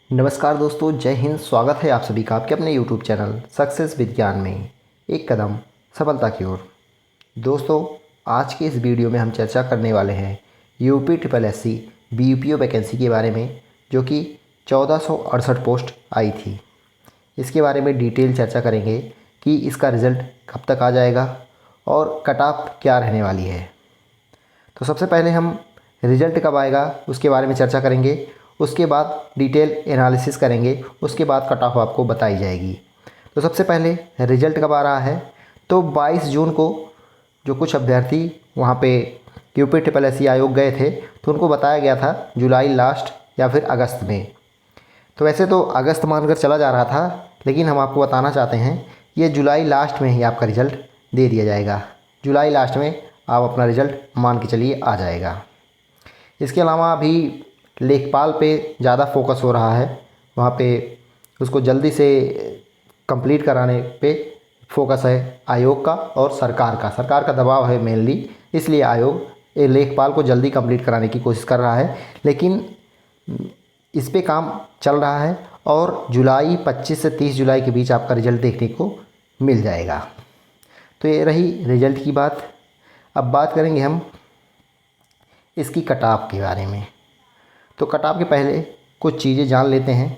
नमस्कार दोस्तों, जय हिंद। स्वागत है आप सभी का आपके अपने YouTube चैनल सक्सेस विज्ञान में एक कदम सफलता की ओर। दोस्तों, आज के इस वीडियो में हम चर्चा करने वाले हैं UP triple SC BPO vacancy के बारे में, जो कि 1468 पोस्ट आई थी। इसके बारे में डिटेल चर्चा करेंगे कि इसका रिज़ल्ट कब तक आ जाएगा और कट ऑफ क्या रहने वाली है। तो सबसे पहले हम रिज़ल्ट कब आएगा उसके बारे में चर्चा करेंगे, उसके बाद डिटेल एनालिसिस करेंगे, उसके बाद कट ऑफ आपको बताई जाएगी। तो सबसे पहले रिज़ल्ट कब आ रहा है, तो 22 जून को जो कुछ अभ्यर्थी वहाँ पे यूपी ट्रिपल एससी आयोग गए थे तो उनको बताया गया था जुलाई लास्ट या फिर अगस्त में। तो वैसे तो अगस्त मानकर चला जा रहा था, लेकिन हम आपको बताना चाहते हैं ये जुलाई लास्ट में ही आपका रिज़ल्ट दे दिया जाएगा। जुलाई लास्ट में आप अपना रिज़ल्ट मान के चलिए आ जाएगा। इसके अलावा अभी लेखपाल पे ज़्यादा फोकस हो रहा है, वहाँ पे उसको जल्दी से कंप्लीट कराने पे फोकस है आयोग का और सरकार का दबाव है मेनली, इसलिए आयोग ये लेखपाल को जल्दी कंप्लीट कराने की कोशिश कर रहा है। लेकिन इस पे काम चल रहा है और जुलाई 25 से 30 जुलाई के बीच आपका रिज़ल्ट देखने को मिल जाएगा। तो ये रही रिज़ल्ट की बात। अब बात करेंगे हम इसकी कट ऑफ के बारे में। तो कट ऑफ के पहले कुछ चीज़ें जान लेते हैं।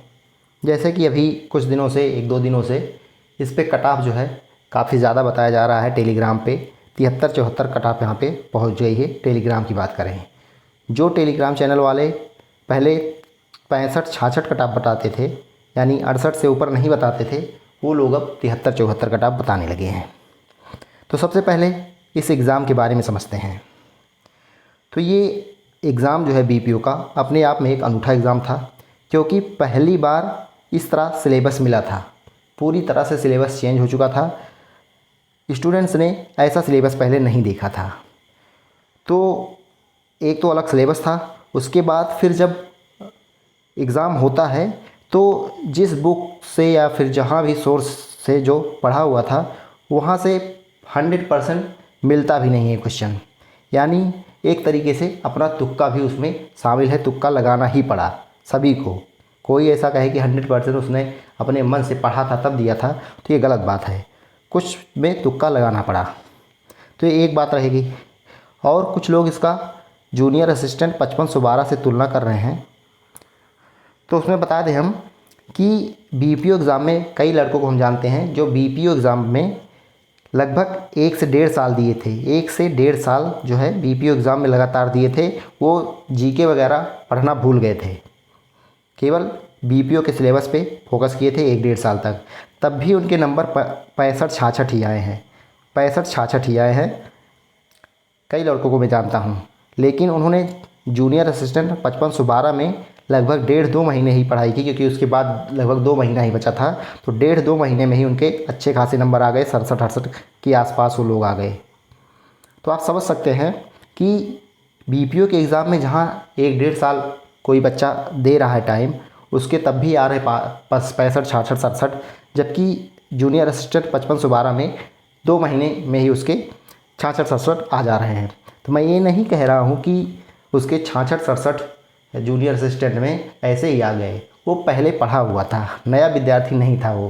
जैसे कि अभी कुछ दिनों से, 1-2 दिनों से इस पे कट ऑफ जो है काफ़ी ज़्यादा बताया जा रहा है। टेलीग्राम पे 73-74 कट ऑफ यहाँ पे पहुँच गई है। टेलीग्राम की बात करें, जो टेलीग्राम चैनल वाले पहले 65-66 कट ऑफ बताते थे, यानी 68 से ऊपर नहीं बताते थे, वो लोग अब 73-74 कट ऑफ बताने लगे हैं। तो सबसे पहले इस एग्ज़ाम के बारे में समझते हैं। तो ये एग्ज़ाम जो है बीपीओ का अपने आप में एक अनूठा एग्ज़ाम था, क्योंकि पहली बार इस तरह सिलेबस मिला था। पूरी तरह से सिलेबस चेंज हो चुका था। स्टूडेंट्स ने ऐसा सिलेबस पहले नहीं देखा था। तो एक तो अलग सिलेबस था, उसके बाद फिर जब एग्ज़ाम होता है तो जिस बुक से या फिर जहाँ भी सोर्स से जो पढ़ा हुआ था वहाँ से 100% मिलता भी नहीं है क्वेश्चन। यानी एक तरीके से अपना तुक्का भी उसमें शामिल है, तुक्का लगाना ही पड़ा सभी को। कोई ऐसा कहे कि 100% उसने अपने मन से पढ़ा था तब दिया था, तो ये गलत बात है। कुछ में तुक्का लगाना पड़ा, तो ये एक बात रहेगी। और कुछ लोग इसका जूनियर असिस्टेंट 5512 से तुलना कर रहे हैं। तो उसमें बता दें हम कि बीपीओ एग्ज़ाम में कई लड़कों को हम जानते हैं जो बीपीओ एग्ज़ाम में लगभग 1 से 1.5 साल दिए थे। 1 से 1.5 साल जो है बीपीओ एग्ज़ाम में लगातार दिए थे। वो जीके वगैरह पढ़ना भूल गए थे, केवल बीपीओ के सिलेबस पे फोकस किए थे 1-1.5 साल तक। तब भी उनके नंबर 65-66 ही आए हैं। 65-66 ही आए हैं। कई लड़कों को मैं जानता हूँ, लेकिन उन्होंने जूनियर असिस्टेंट 5512 में लगभग 1.5-2 महीने ही पढ़ाई की, क्योंकि उसके बाद लगभग 2 महीना ही बचा था। तो 1.5-2 महीने में ही उनके अच्छे खासे नंबर आ गए, 67-68 के आसपास वो लोग आ गए। तो आप समझ सकते हैं कि बीपीओ के एग्ज़ाम में जहाँ 1-1.5 साल कोई बच्चा दे रहा है टाइम, उसके तब भी आ रहे 65-66-67, जबकि जूनियर असिस्टेंट 5512 में 2 महीने में ही उसके 66-67 आ जा रहे हैं। तो मैं ये नहीं कह रहा हूँ कि उसके 66-67 जूनियर असिस्टेंट में ऐसे ही आ गए। वो पहले पढ़ा हुआ था, नया विद्यार्थी नहीं था वो,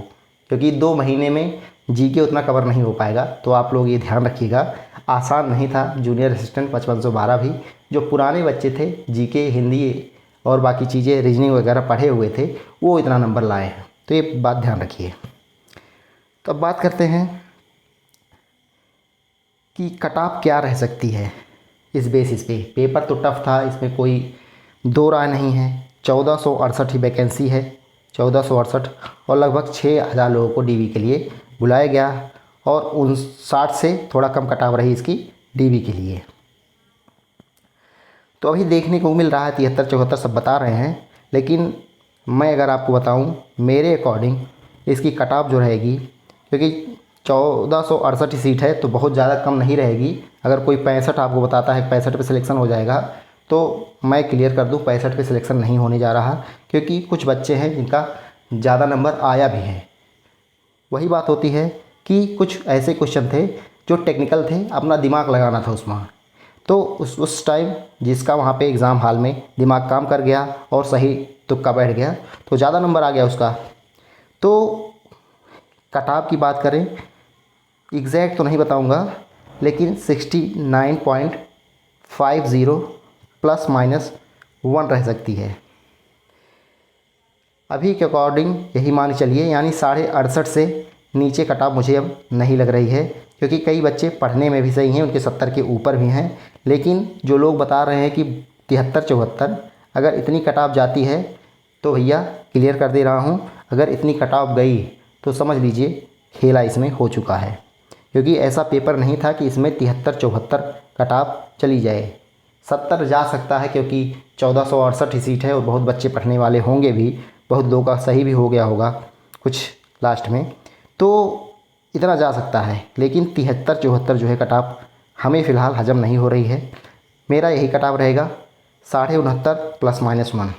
क्योंकि 2 महीने में जीके उतना कवर नहीं हो पाएगा। तो आप लोग ये ध्यान रखिएगा, आसान नहीं था जूनियर असिस्टेंट 5512 भी। जो पुराने बच्चे थे जीके, हिंदी और बाकी चीज़ें, रीजनिंग वगैरह पढ़े हुए थे, वो इतना नंबर लाए हैं। तो ये बात ध्यान रखिए। तो अब बात करते हैं कि कट ऑफ क्या रह सकती है इस बेसिस पे। पेपर तो टफ था, इसमें कोई दो राय नहीं है। 1468 ही वैकेंसी है, 1468, और लगभग 6000 लोगों को डीवी के लिए बुलाया गया, और 59 से थोड़ा कम कट ऑफ रही इसकी डीवी के लिए। तो अभी देखने को मिल रहा है 73-74 सब बता रहे हैं, लेकिन मैं अगर आपको बताऊं मेरे अकॉर्डिंग इसकी कट ऑफ जो रहेगी, क्योंकि 1468 सीट है तो बहुत ज़्यादा कम नहीं रहेगी। अगर कोई 65 आपको बताता है 65 पे सिलेक्शन हो जाएगा, तो मैं क्लियर कर दूं 65 पे सिलेक्शन नहीं होने जा रहा, क्योंकि कुछ बच्चे हैं जिनका ज़्यादा नंबर आया भी है। वही बात होती है कि कुछ ऐसे क्वेश्चन थे जो टेक्निकल थे, अपना दिमाग लगाना था उसमें। तो उस टाइम जिसका वहाँ पे एग्ज़ाम हॉल में दिमाग काम कर गया और सही तुक्का बैठ गया तो ज़्यादा नंबर आ गया उसका। तो कट ऑफ की बात करें, एग्जैक्ट तो नहीं बताऊंगा, लेकिन 69.50 ±1 रह सकती है। अभी के अकॉर्डिंग यही मान के चलिए, यानी 68.5 से नीचे कट ऑफ मुझे अब नहीं लग रही है, क्योंकि कई बच्चे पढ़ने में भी सही हैं, उनके 70 के ऊपर भी हैं। लेकिन जो लोग बता रहे हैं कि 73-74, अगर इतनी कट ऑफ जाती है तो भैया क्लियर कर दे रहा हूँ, अगर इतनी कट ऑफ गई तो समझ लीजिए खेला इसमें हो चुका है। क्योंकि ऐसा पेपर नहीं था कि इसमें 73-74 कट ऑफ चली जाए। 70 जा सकता है, क्योंकि 1468 ही सीट है और बहुत बच्चे पढ़ने वाले होंगे भी, बहुत लोगों का सही भी हो गया होगा कुछ लास्ट में, तो इतना जा सकता है। लेकिन 73-74 जो है कट ऑफ हमें फ़िलहाल हजम नहीं हो रही है। मेरा यही कट ऑफ रहेगा 69.5 ±1।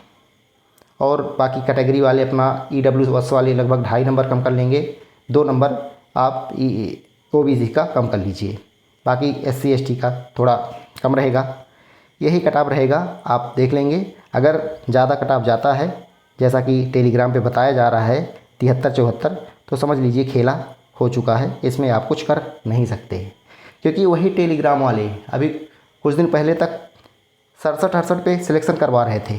और बाकी कैटेगरी वाले अपना EWS वाले लगभग 2.5 नंबर कम कर लेंगे, 2 नंबर आप OBC का कम कर लीजिए, बाकी SC ST का थोड़ा कम रहेगा। यही कट ऑफ रहेगा, आप देख लेंगे। अगर ज़्यादा कट ऑफ जाता है, जैसा कि टेलीग्राम पे बताया जा रहा है 73-74, तो समझ लीजिए खेला हो चुका है, इसमें आप कुछ कर नहीं सकते। क्योंकि वही टेलीग्राम वाले अभी कुछ दिन पहले तक 67-68 पे सिलेक्शन करवा रहे थे,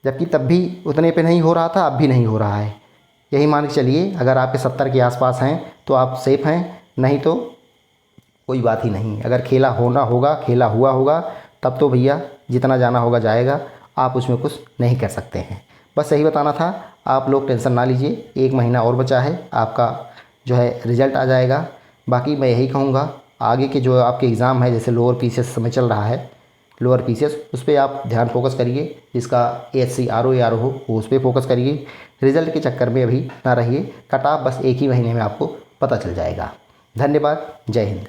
जबकि तब भी उतने पे नहीं हो रहा था, अब भी नहीं हो रहा है। यही मान के चलिए, अगर आपके 70 के आसपास हैं तो आप सेफ़ हैं, नहीं तो कोई बात ही नहीं। अगर खेला होना होगा, खेला हुआ होगा, तब तो भैया जितना जाना होगा जाएगा, आप उसमें कुछ नहीं कर सकते हैं। बस यही बताना था। आप लोग टेंशन ना लीजिए, 1 महीना और बचा है, आपका जो है रिज़ल्ट आ जाएगा। बाकी मैं यही कहूँगा, आगे के जो आपके एग्ज़ाम है, जैसे लोअर PCS समय चल रहा है, लोअर PCS, उस पर आप ध्यान फोकस करिए। जिसका AHC RO ARO हो वो उस पर फोकस करिए। रिज़ल्ट के चक्कर में अभी ना रहिए। कट ऑफ बस 1 ही महीने में आपको पता चल जाएगा। धन्यवाद। जय हिंद।